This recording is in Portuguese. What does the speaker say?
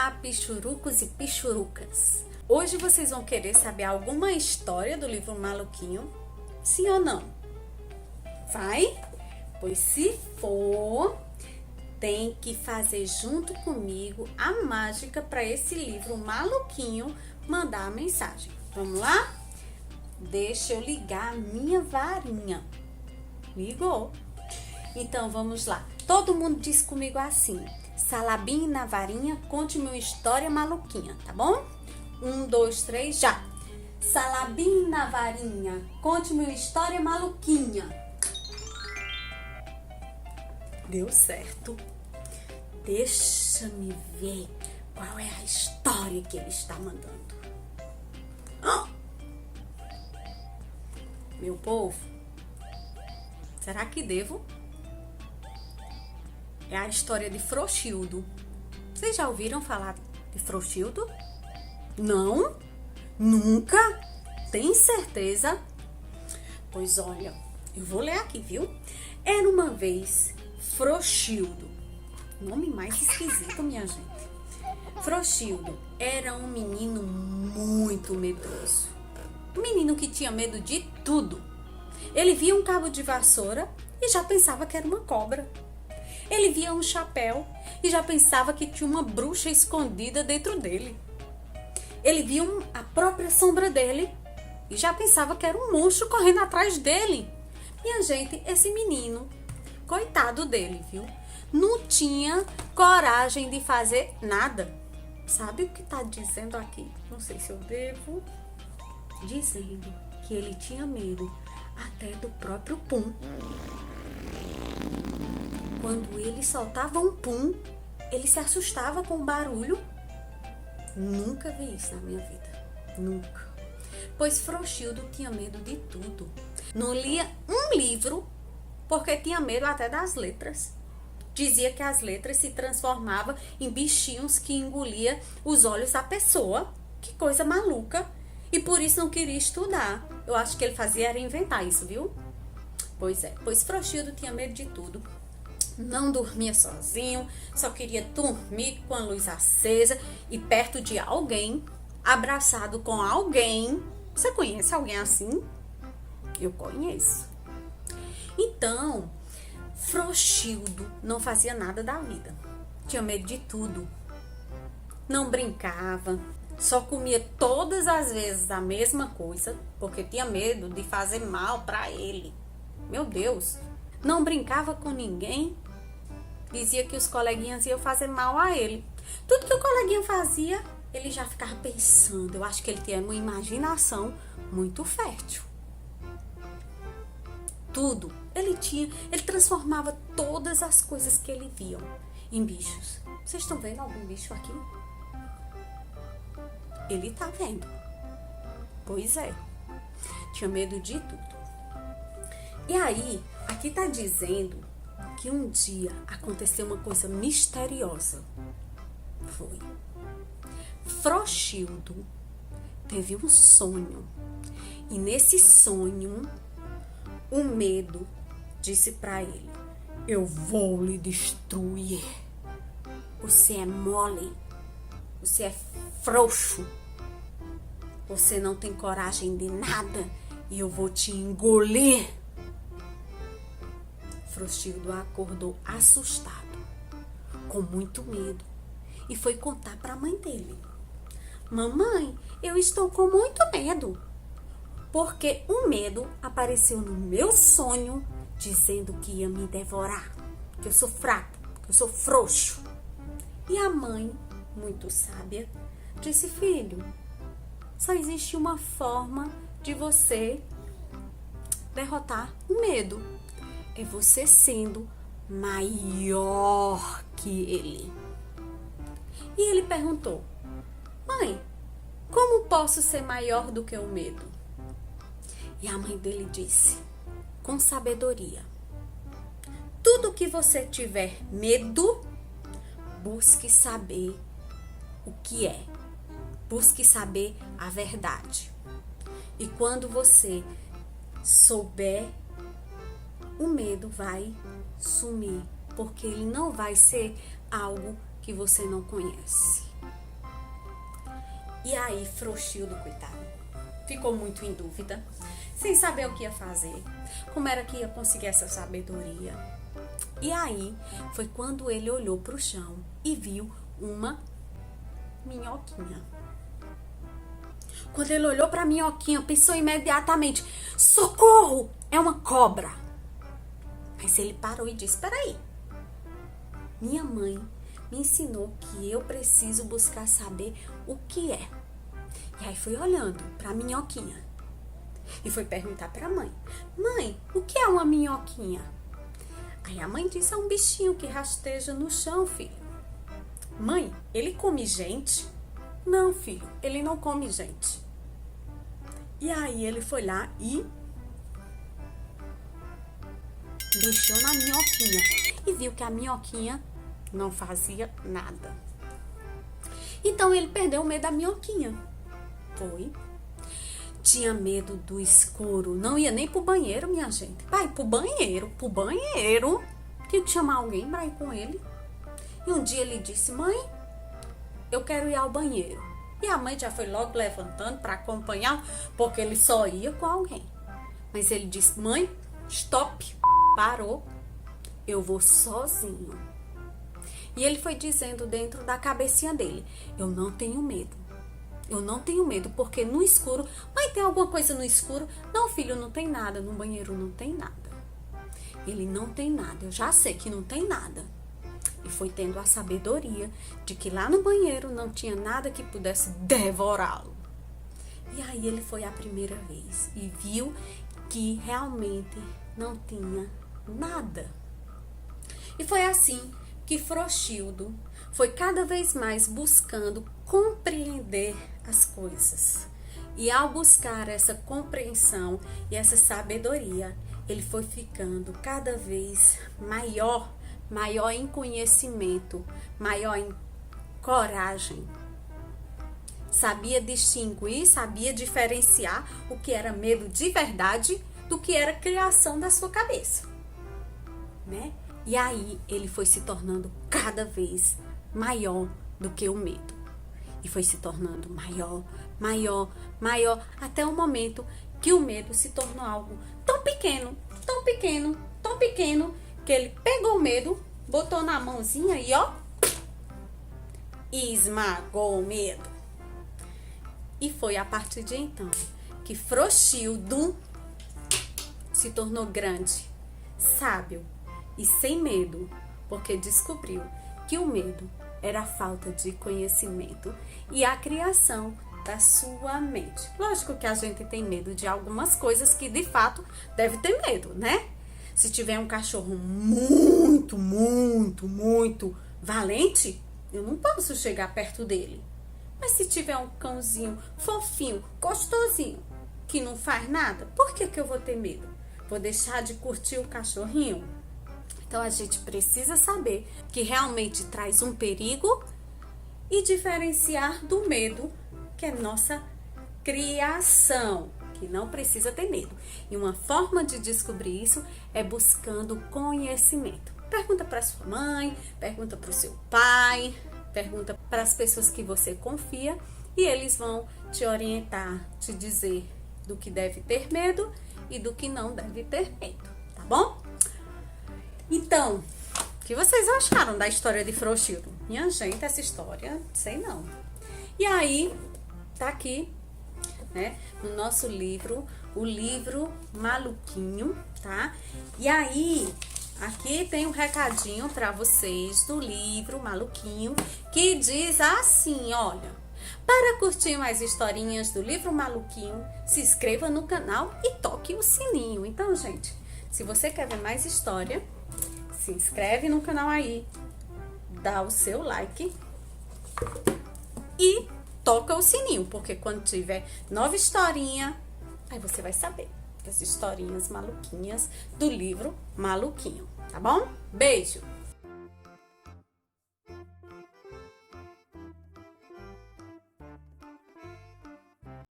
Olá, pichurucos e pichurucas! Hoje vocês vão querer saber alguma história do livro Maluquinho? Sim ou não? Vai? Pois se for, tem que fazer junto comigo a mágica para esse livro Maluquinho mandar a mensagem. Vamos lá? Deixa eu ligar a minha varinha. Ligou. Então vamos lá. Todo mundo diz comigo assim: Salabim na varinha, conte-me uma história maluquinha, tá bom? 1, 2, 3, já! Salabim na varinha, conte-me uma história maluquinha. Deu certo. Deixa-me ver qual é a história que ele está mandando. Oh! Meu povo, será que devo? É a história de Frouxildo. Vocês já ouviram falar de Frouxildo? Não? Nunca? Tem certeza? Pois olha, eu vou ler aqui, viu? Era uma vez Frouxildo. Nome mais esquisito, minha gente. Frouxildo era um menino muito medroso. Um menino que tinha medo de tudo. Ele via um cabo de vassoura e já pensava que era uma cobra. Ele via um chapéu e já pensava que tinha uma bruxa escondida dentro dele. Ele via a própria sombra dele e já pensava que era um monstro correndo atrás dele. Minha gente, esse menino, coitado dele, viu? Não tinha coragem de fazer nada. Sabe o que está dizendo aqui? Não sei se eu devo. Dizendo que ele tinha medo até do próprio pum. Quando ele soltava um pum, ele se assustava com o barulho. Nunca vi isso na minha vida. Nunca. Pois Frouxildo tinha medo de tudo. Não lia um livro porque tinha medo até das letras. Dizia que as letras se transformavam em bichinhos que engolia os olhos da pessoa. Que coisa maluca. E por isso não queria estudar. Eu acho que ele fazia era inventar isso, viu? Pois é. Pois Frouxildo tinha medo de tudo. Não dormia sozinho, só queria dormir com a luz acesa e perto de alguém, abraçado com alguém. Você conhece alguém assim? Eu conheço. Então, Frouxildo não fazia nada da vida. Tinha medo de tudo. Não brincava, só comia todas as vezes a mesma coisa, porque tinha medo de fazer mal para ele. Meu Deus! Não brincava com ninguém. Dizia que os coleguinhas iam fazer mal a ele. Tudo que o coleguinha fazia, ele já ficava pensando. Eu acho que ele tinha uma imaginação muito fértil. Tudo. Ele transformava todas as coisas que ele via em bichos. Vocês estão vendo algum bicho aqui? Ele tá vendo. Pois é. Tinha medo de tudo. E aí, aqui tá dizendo que um dia aconteceu uma coisa misteriosa. Foi. Frouxildo teve um sonho. E nesse sonho, o medo disse para ele: eu vou lhe destruir. Você é mole. Você é frouxo. Você não tem coragem de nada. E eu vou te engolir. Frouxildo acordou assustado, com muito medo, e foi contar para a mãe dele. Mamãe, eu estou com muito medo, porque o medo apareceu no meu sonho, dizendo que ia me devorar, que eu sou fraco, que eu sou frouxo. E a mãe, muito sábia, disse: filho, só existe uma forma de você derrotar o medo. É você sendo maior que ele. E ele perguntou: mãe, como posso ser maior do que o medo? E a mãe dele disse, com sabedoria: tudo que você tiver medo, busque saber o que é. Busque saber a verdade. E quando você souber, o medo vai sumir, porque ele não vai ser algo que você não conhece. E aí, Frouxildo, coitado, ficou muito em dúvida, sem saber o que ia fazer, como era que ia conseguir essa sabedoria. E aí, foi quando ele olhou para o chão e viu uma minhoquinha. Quando ele olhou para a minhoquinha, pensou imediatamente: socorro, é uma cobra. Mas ele parou e disse: peraí, minha mãe me ensinou que eu preciso buscar saber o que é. E aí foi olhando para a minhoquinha e foi perguntar para a mãe: mãe, o que é uma minhoquinha? Aí a mãe disse: é um bichinho que rasteja no chão, filho. Mãe, ele come gente? Não, filho, ele não come gente. E aí ele foi lá e mexeu na minhoquinha e viu que a minhoquinha não fazia nada. Então ele perdeu o medo da minhoquinha. Foi. Tinha medo do escuro. Não ia nem pro banheiro, minha gente. Vai pro banheiro. Tinha que chamar alguém pra ir com ele. E um dia ele disse: mãe, eu quero ir ao banheiro. E a mãe já foi logo levantando para acompanhar, porque ele só ia com alguém. Mas ele disse: mãe, stop. Parou. Eu vou sozinho. E ele foi dizendo dentro da cabecinha dele: eu não tenho medo. Eu não tenho medo, porque no escuro... Mãe, tem alguma coisa no escuro? Não, filho, não tem nada. No banheiro não tem nada. Ele não tem nada. Eu já sei que não tem nada. E foi tendo a sabedoria de que lá no banheiro não tinha nada que pudesse devorá-lo. E aí ele foi a primeira vez e viu que realmente não tinha nada. E foi assim que Frouxildo foi cada vez mais buscando compreender as coisas. E ao buscar essa compreensão e essa sabedoria, ele foi ficando cada vez maior em conhecimento, maior em coragem. Sabia distinguir, sabia diferenciar o que era medo de verdade do que era criação da sua cabeça, né? E aí ele foi se tornando cada vez maior do que o medo. E foi se tornando maior, até o momento que o medo se tornou algo tão pequeno, que ele pegou o medo, botou na mãozinha e esmagou o medo. E foi a partir de então que Frouxildo se tornou grande, sábio e sem medo, porque descobriu que o medo era a falta de conhecimento e a criação da sua mente. Lógico que a gente tem medo de algumas coisas que de fato deve ter medo, né? Se tiver um cachorro muito valente, eu não posso chegar perto dele. Mas se tiver um cãozinho fofinho, gostosinho, que não faz nada, por que eu vou ter medo? Vou deixar de curtir o cachorrinho? Então a gente precisa saber que realmente traz um perigo e diferenciar do medo, que é nossa criação, que não precisa ter medo. E uma forma de descobrir isso é buscando conhecimento. Pergunta para sua mãe, pergunta para o seu pai, pergunta para as pessoas que você confia e eles vão te orientar, te dizer do que deve ter medo e do que não deve ter medo, tá bom? Então, o que vocês acharam da história de Frouxildo? Minha gente, essa história, sei não. E aí, tá aqui, né, no nosso livro, o livro Maluquinho, tá? E aí, aqui tem um recadinho para vocês do livro Maluquinho, que diz assim, olha: para curtir mais historinhas do livro Maluquinho, se inscreva no canal e toque o sininho. Então, gente, se você quer ver mais história, se inscreve no canal aí, dá o seu like e toca o sininho, porque quando tiver nova historinha, aí você vai saber das historinhas maluquinhas do livro Maluquinho, tá bom? Beijo!